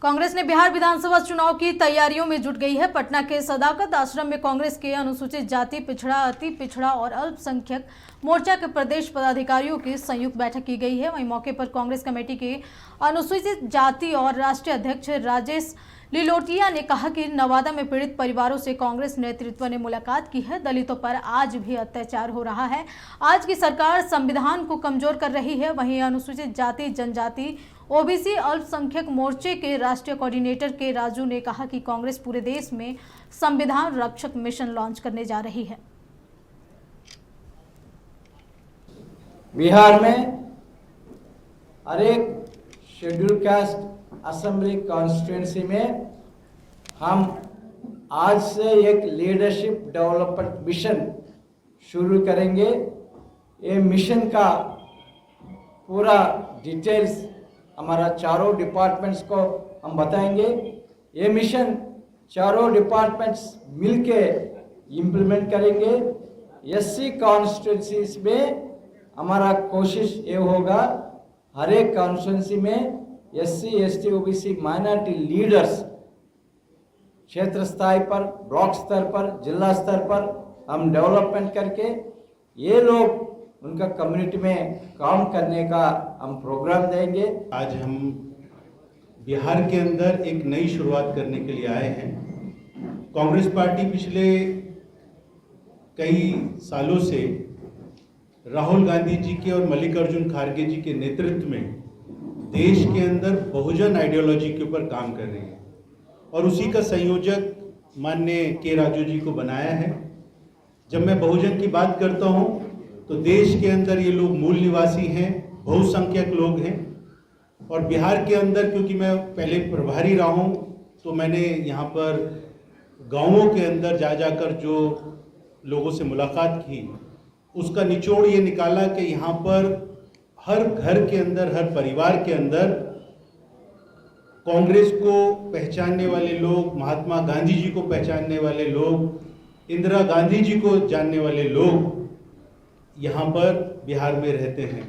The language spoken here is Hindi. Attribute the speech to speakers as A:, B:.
A: कांग्रेस ने बिहार विधानसभा चुनाव की तैयारियों में जुट गई है। पटना के सदाकत आश्रम में कांग्रेस के अनुसूचित जाति, पिछड़ा, अति पिछड़ा और अल्पसंख्यक मोर्चा के प्रदेश पदाधिकारियों की संयुक्त बैठक की गई है। वहीं मौके पर कांग्रेस कमेटी के अनुसूचित जाति और राष्ट्रीय अध्यक्ष राजेश लिलोटिया ने कहा कि नवादा में पीड़ित परिवारों से कांग्रेस नेतृत्व ने मुलाकात की है। दलितों पर आज भी अत्याचार हो रहा है। आज की सरकार संविधान को कमजोर कर रही है। वहीं अनुसूचित जाति, जनजाति, ओबीसी, अल्पसंख्यक मोर्चे के राष्ट्रीय कोऑर्डिनेटर के राजू ने कहा कि कांग्रेस पूरे देश में संविधान रक्षक मिशन लॉन्च करने जा रही है।
B: बिहार में हर एक शेड्यूल कास्ट असेंबली कॉन्स्टिट्यूंसी में हम आज से एक लीडरशिप डेवलपमेंट मिशन शुरू करेंगे। ये मिशन का पूरा डिटेल्स हमारा चारों डिपार्टमेंट्स को हम बताएंगे। ये मिशन चारों डिपार्टमेंट्स मिलके इम्प्लीमेंट करेंगे। एससी कॉन्स्टिट्यूंसीज में हमारा कोशिश ये होगा, हर एक कॉन्स्टिट्यूंसी में SC, ST, OBC, minority leaders क्षेत्र स्तर पर, ब्लॉक स्तर पर, जिला स्तर पर हम डेवलपमेंट करके ये लोग उनका कम्युनिटी में काम करने का हम प्रोग्राम देंगे।
C: आज हम बिहार के अंदर एक नई शुरुआत करने के लिए आए हैं। कांग्रेस पार्टी पिछले कई सालों से राहुल गांधी जी के और मल्लिकार्जुन खड़गे जी के नेतृत्व में देश के अंदर बहुजन आइडियोलॉजी के ऊपर काम कर रही है और उसी का संयोजक माननीय के राजू जी को बनाया है। जब मैं बहुजन की बात करता हूं तो देश के अंदर ये लोग मूल निवासी हैं, बहुसंख्यक लोग हैं। और बिहार के अंदर क्योंकि मैं पहले प्रभारी रहा हूं तो मैंने यहाँ पर गांवों के अंदर जा जाकर जो लोगों से मुलाकात की, उसका निचोड़ ये निकाला कि यहाँ पर हर घर के अंदर, हर परिवार के अंदर कांग्रेस को पहचानने वाले लोग, महात्मा गांधी जी को पहचानने वाले लोग, इंदिरा गांधी जी को जानने वाले लोग यहाँ पर बिहार में रहते हैं।